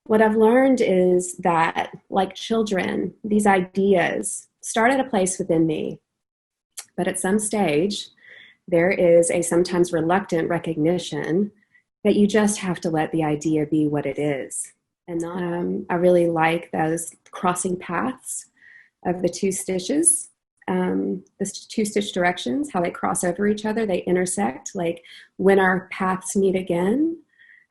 What I've learned is that, like children, these ideas start at a place within me, but at some stage, there is a sometimes reluctant recognition that you just have to let the idea be what it is. And I really like those crossing paths of the two stitches, the two stitch directions, how they cross over each other, they intersect, like when our paths meet again.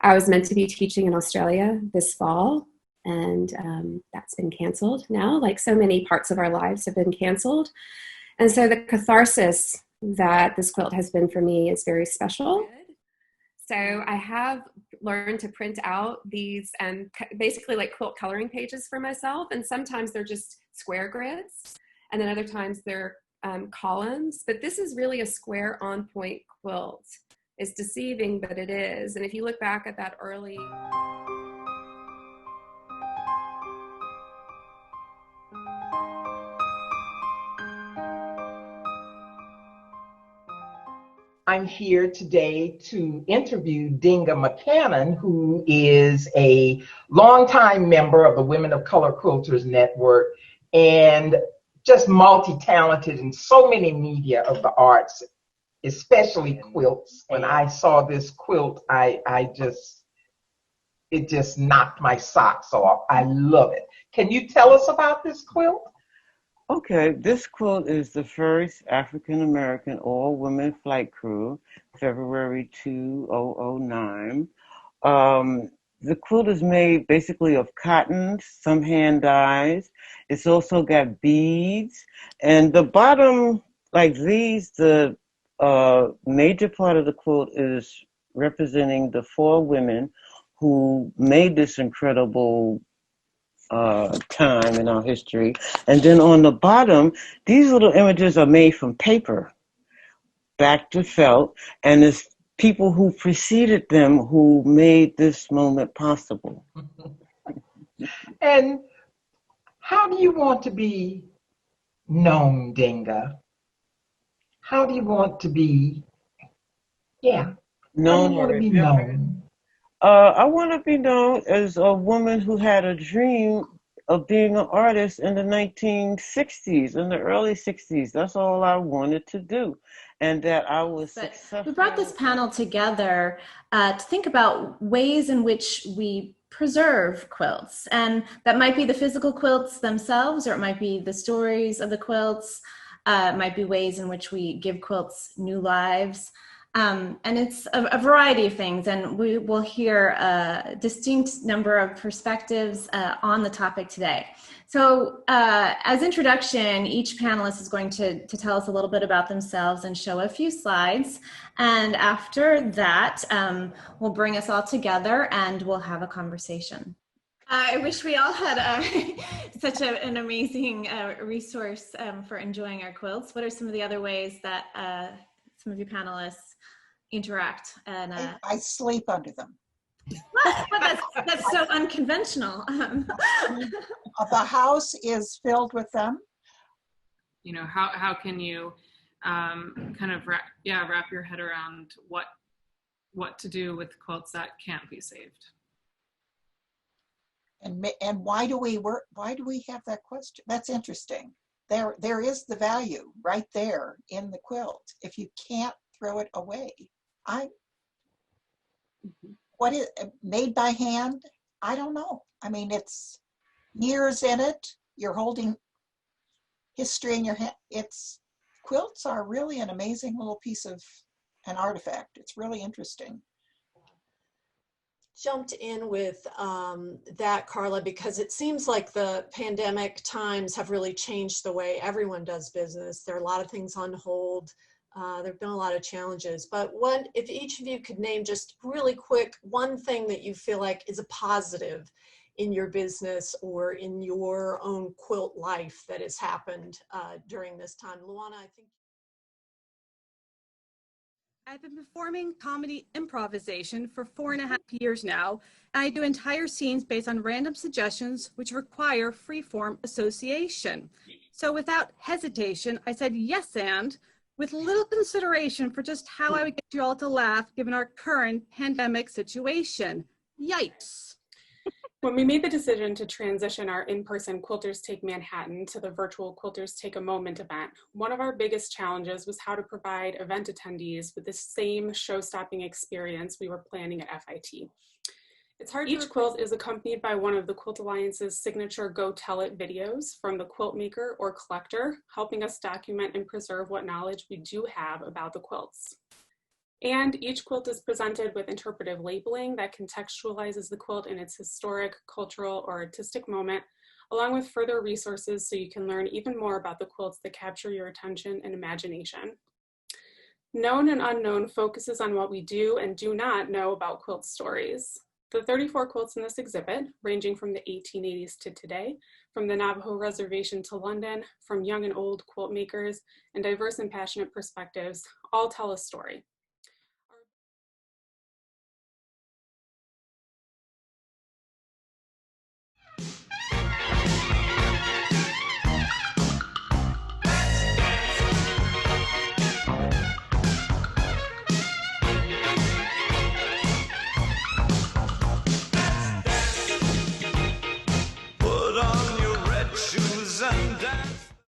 I was meant to be teaching in Australia this fall, and that's been canceled now. Like so many parts of our lives have been canceled. And so the catharsis that this quilt has been for me is very special. So I have learned to print out these basically like quilt coloring pages for myself. And sometimes they're just square grids. And then other times they're columns. But this is really a square on point quilt. It's deceiving, but it is. And if you look back at that early... I'm here today to interview Dinga McCannon, who is a longtime member of the Women of Color Quilters Network and just multi-talented in so many media of the arts, especially quilts. When I saw this quilt, it just knocked my socks off. I love it. Can you tell us about this quilt? Okay, this quilt is the first African-American all-women flight crew, February 2009. The quilt is made basically of cotton, some hand dyes. It's also got beads. And the bottom, like these, the major part of the quilt is representing the 4 women who made this incredible time in our history. And then on the bottom, these little images are made from paper back to felt, and it's people who preceded them who made this moment possible. And how do you want to be known, Dinga? How do you want to be, known? I want to be known as a woman who had a dream of being an artist in the 1960s, in the early 60s. That's all I wanted to do. And that I was successful. We brought this panel together to think about ways in which we preserve quilts. And that might be the physical quilts themselves, or it might be the stories of the quilts. It might be ways in which we give quilts new lives. And it's a variety of things, and we will hear a distinct number of perspectives on the topic today. So as introduction, each panelist is going to tell us a little bit about themselves and show a few slides. And after that, we'll bring us all together and we'll have a conversation. I wish we all had such an amazing resource for enjoying our quilts. What are some of the other ways that some of you panelists interact? And I sleep under them. Well, that's so unconventional. The house is filled with them. You know, how can you kind of wrap your head around what to do with quilts that can't be saved? And why do we have that question? That's interesting. There is the value right there in the quilt. If you can't throw it away, what is made by hand? I don't know. I mean, it's years in it. You're holding history in your hand. Quilts are really an amazing little piece of an artifact. It's really interesting. Jumped in with that, Carla, because it seems like the pandemic times have really changed the way everyone does business. There are a lot of things on hold. There have been a lot of challenges, but if each of you could name just really quick one thing that you feel like is a positive in your business or in your own quilt life that has happened during this time. Luana, I think. I've been performing comedy improvisation for 4.5 years now, and I do entire scenes based on random suggestions which require free-form association. So without hesitation, I said yes and, with little consideration for just how I would get you all to laugh given our current pandemic situation. Yikes. When we made the decision to transition our in-person Quilters Take Manhattan to the virtual Quilters Take a Moment event, one of our biggest challenges was how to provide event attendees with the same show-stopping experience we were planning at FIT. It's hard. Each quilt is accompanied by one of the Quilt Alliance's signature Go Tell It videos from the quilt maker or collector, helping us document and preserve what knowledge we do have about the quilts. And each quilt is presented with interpretive labeling that contextualizes the quilt in its historic, cultural, or artistic moment, along with further resources so you can learn even more about the quilts that capture your attention and imagination. Known and Unknown focuses on what we do and do not know about quilt stories. The 34 quilts in this exhibit, ranging from the 1880s to today, from the Navajo Reservation to London, from young and old quilt makers, and diverse and passionate perspectives, all tell a story.